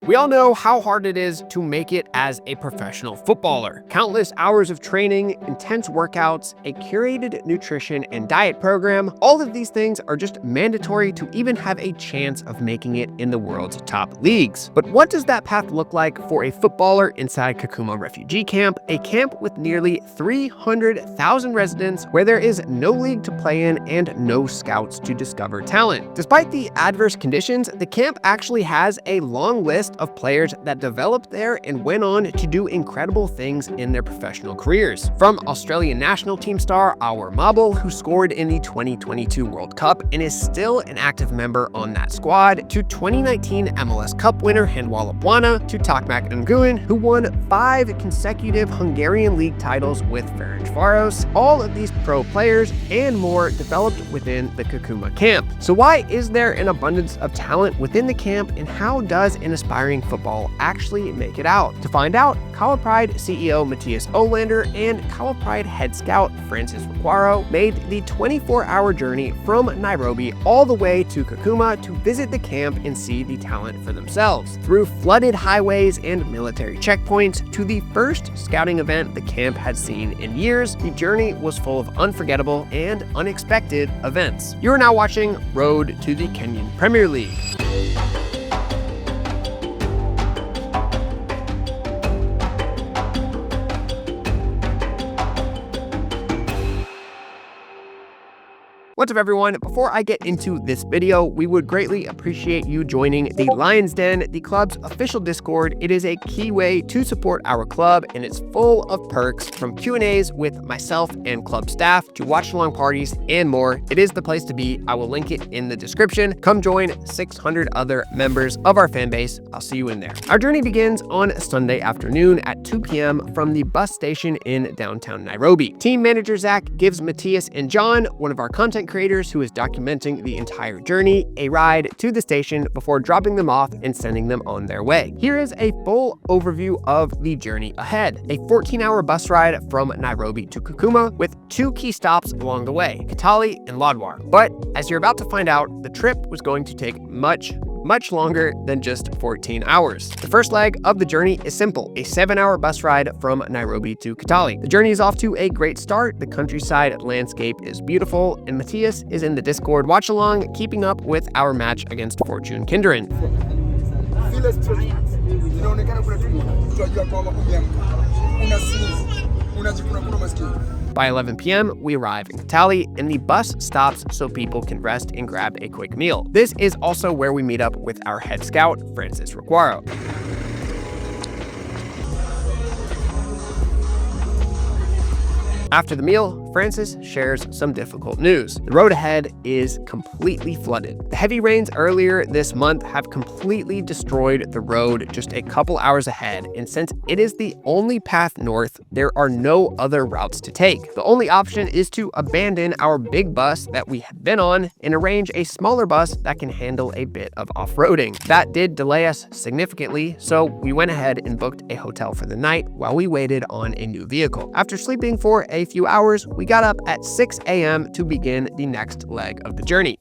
We all know how hard it is to make it as a professional footballer. Countless hours of training, intense workouts, a curated nutrition and diet program, all of these things are just mandatory to even have a chance of making it in the world's top leagues. But what does that path look like for a footballer inside Kakuma Refugee Camp, a camp with nearly 300,000 residents where there is no league to play in and no scouts to discover talent? Despite the adverse conditions, the camp actually has a long list of players that developed there and went on to do incredible things in their professional careers. From Australian national team star Our Mabel, who scored in the 2022 World Cup and is still an active member on that squad, to 2019 MLS Cup winner Handwalla Bwana, to Takmak Nguyen, who won 5 consecutive Hungarian league titles with Ferencváros. All of these pro players and more developed within the Kakuma camp. So why is there an abundance of talent within the camp, and how does an aspiring football actually make it out? To find out, Kahawa Pride CEO Mathias Olander and Kahawa Pride head scout Francis Rakwaro made the 24-hour journey from Nairobi all the way to Kakuma to visit the camp and see the talent for themselves. Through flooded highways and military checkpoints to the first scouting event the camp had seen in years, the journey was full of unforgettable and unexpected events. You are now watching Road to the Kenyan Premier League. What's up, everyone? Before I get into this video, we would greatly appreciate you joining the Lions Den, the club's official Discord. It is a key way to support our club, and it's full of perks from Q&As with myself and club staff to watch-along parties and more. It is the place to be. I will link it in the description. Come join 600 other members of our fan base. I'll see you in there. Our journey begins on Sunday afternoon at 2 p.m. from the bus station in downtown Nairobi. Team manager Zach gives Mathias and John, one of our content creators who is documenting the entire journey, a ride to the station before dropping them off and sending them on their way. Here is a full overview of the journey ahead. A 14-hour bus ride from Nairobi to Kakuma with 2 key stops along the way, Kitale and Lodwar. But as you're about to find out, the trip was going to take much longer than just 14 hours. The first leg of the journey is simple, a 7-hour bus ride from Nairobi to Kitale. The journey is off to a great start. The countryside landscape is beautiful, and Mathias is in the Discord watch along, keeping up with our match against Fortune Kinderen. By 11 p.m., we arrive in Kitale, and the bus stops so people can rest and grab a quick meal. This is also where we meet up with our head scout, Francis Rakwaro. After the meal, Francis shares some difficult news. The road ahead is completely flooded. The heavy rains earlier this month have completely destroyed the road just a couple hours ahead, and since it is the only path north, there are no other routes to take. The only option is to abandon our big bus that we had been on and arrange a smaller bus that can handle a bit of off-roading. That did delay us significantly, so we went ahead and booked a hotel for the night while we waited on a new vehicle. After sleeping for a few hours, we got up at 6 a.m. to begin the next leg of the journey.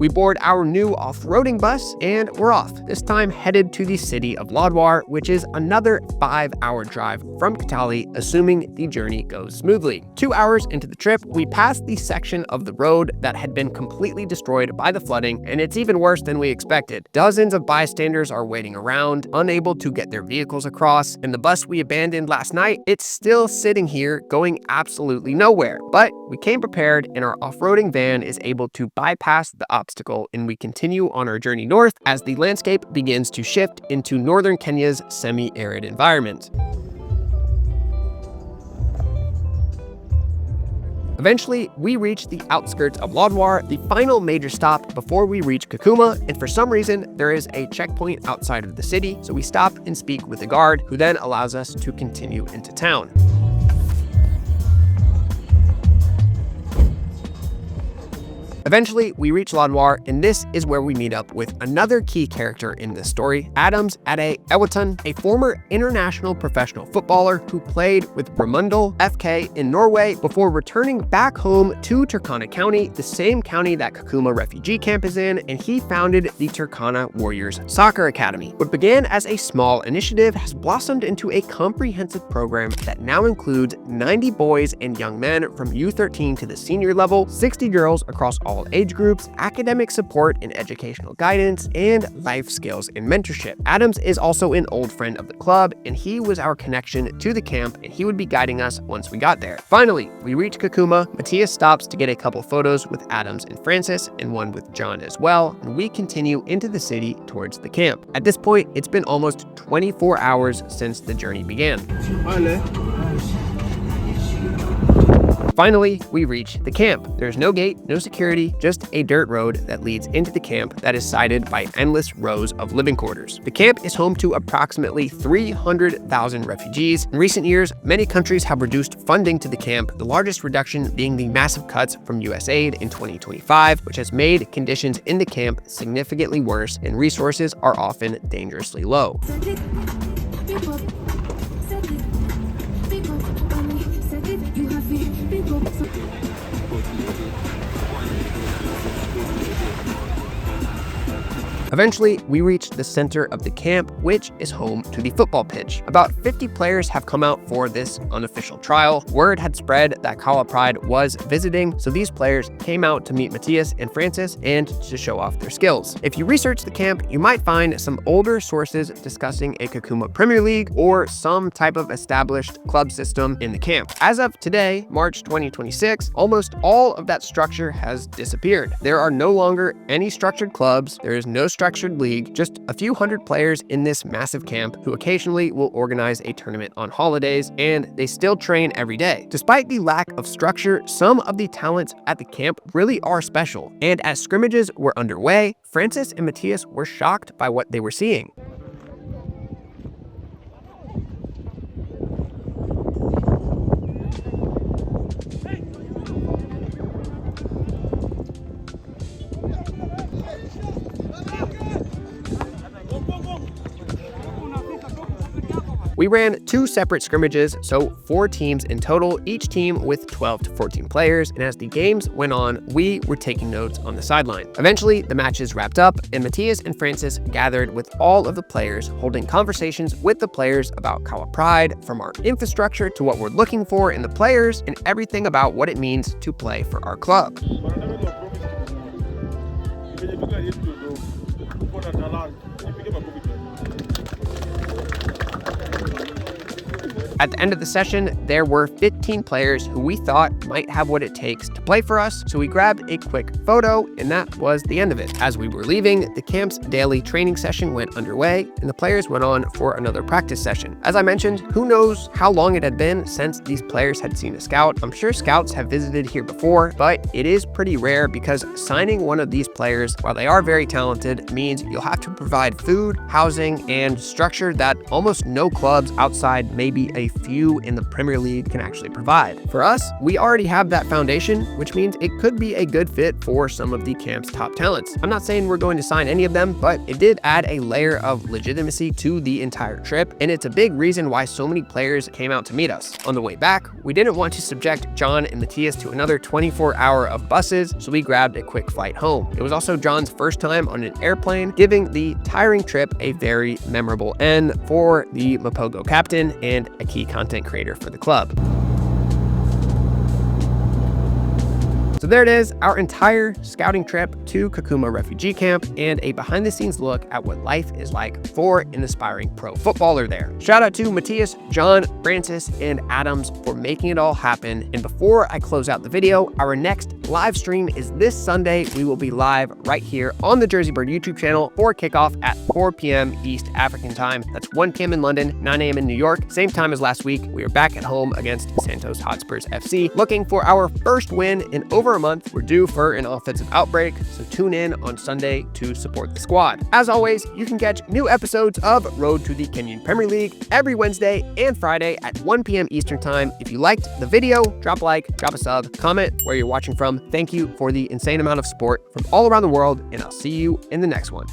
We board our new off-roading bus and we're off, this time headed to the city of Lodwar, which is another 5-hour drive from Kitale, assuming the journey goes smoothly. 2 hours into the trip, we pass the section of the road that had been completely destroyed by the flooding, and it's even worse than we expected. Dozens of bystanders are waiting around, unable to get their vehicles across, and the bus we abandoned last night, it's still sitting here going absolutely nowhere. But we came prepared, and our off-roading van is able to bypass the obstacle, and we continue on our journey north as the landscape begins to shift into northern Kenya's semi-arid environment. Eventually, we reach the outskirts of Lodwar, the final major stop before we reach Kakuma, and for some reason, there is a checkpoint outside of the city, so we stop and speak with the guard, who then allows us to continue into town. Eventually, we reach Lodwar, and this is where we meet up with another key character in this story, Adeh Ewoton, a former international professional footballer who played with Brumunddal FK in Norway before returning back home to Turkana County, the same county that Kakuma Refugee Camp is in, and he founded the Turkana Warriors Soccer Academy. What began as a small initiative has blossomed into a comprehensive program that now includes 90 boys and young men from U13 to the senior level, 60 girls across all age groups, academic support and educational guidance, and life skills and mentorship. Adems is also an old friend of the club, and he was our connection to the camp, and he would be guiding us once we got there. Finally, we reach Kakuma. Mathias stops to get a couple photos with Adems and Francis, and one with John as well, and we continue into the city towards the camp. At this point, it's been almost 24 hours since the journey began. Finally, we reach the camp. There's no gate, no security, just a dirt road that leads into the camp that is sided by endless rows of living quarters. The camp is home to approximately 300,000 refugees. In recent years, many countries have reduced funding to the camp, the largest reduction being the massive cuts from USAID in 2025, which has made conditions in the camp significantly worse, and resources are often dangerously low. Eventually, we reach the center of the camp, which is home to the football pitch. About 50 players have come out for this unofficial trial. Word had spread that Kahawa Pride was visiting, so these players came out to meet Mathias and Francis and to show off their skills. If you research the camp, you might find some older sources discussing a Kakuma Premier League or some type of established club system in the camp. As of today, March 2026, almost all of that structure has disappeared. There are no longer any structured clubs. There is no structured league, just a few hundred players in this massive camp who occasionally will organize a tournament on holidays, and they still train every day. Despite the lack of structure, some of the talents at the camp really are special, and as scrimmages were underway, Francis and Mathias were shocked by what they were seeing. We ran 2 separate scrimmages, so 4 teams in total, each team with 12 to 14 players, and as the games went on, we were taking notes on the sideline. Eventually, the matches wrapped up, and Mathias and Francis gathered with all of the players, holding conversations with the players about Kahawa Pride, from our infrastructure to what we're looking for in the players, and everything about what it means to play for our club. At the end of the session, there were 15 players who we thought might have what it takes to play for us, so we grabbed a quick photo, and that was the end of it. As we were leaving, the camp's daily training session went underway, and the players went on for another practice session. As I mentioned, who knows how long it had been since these players had seen a scout. I'm sure scouts have visited here before, but it is pretty rare because signing one of these players, while they are very talented, means you'll have to provide food, housing, and structure that almost no clubs outside maybe a few in the Premier League can actually provide. For us, we already have that foundation, which means it could be a good fit for some of the camp's top talents. I'm not saying we're going to sign any of them, but it did add a layer of legitimacy to the entire trip, and it's a big reason why so many players came out to meet us. On the way back, we didn't want to subject John and Mathias to another 24-hour of buses, so we grabbed a quick flight home. It was also John's first time on an airplane, giving the tiring trip a very memorable end for the Mapogo captain and a key content creator for the club. So there it is, our entire scouting trip to Kakuma Refugee Camp and a behind-the-scenes look at what life is like for an aspiring pro footballer there. Shout out to Mathias, John, Francis, and Adems for making it all happen. And before I close out the video, our next live stream is this Sunday. We will be live right here on the JerseyBird YouTube channel for kickoff at 4 p.m. East African time. That's 1 p.m. in London, 9 a.m. in New York. Same time as last week. We are back at home against Santos Hotspurs FC, looking for our first win in over a month. We're due for an offensive outbreak, so tune in on Sunday to support the squad. As always, you can catch new episodes of Road to the Kenyan Premier League every Wednesday and Friday at 1 p.m. Eastern time. If you liked the video, drop a like, drop a sub, comment where you're watching from, Thank you for the insane amount of support from all around the world, and I'll see you in the next one.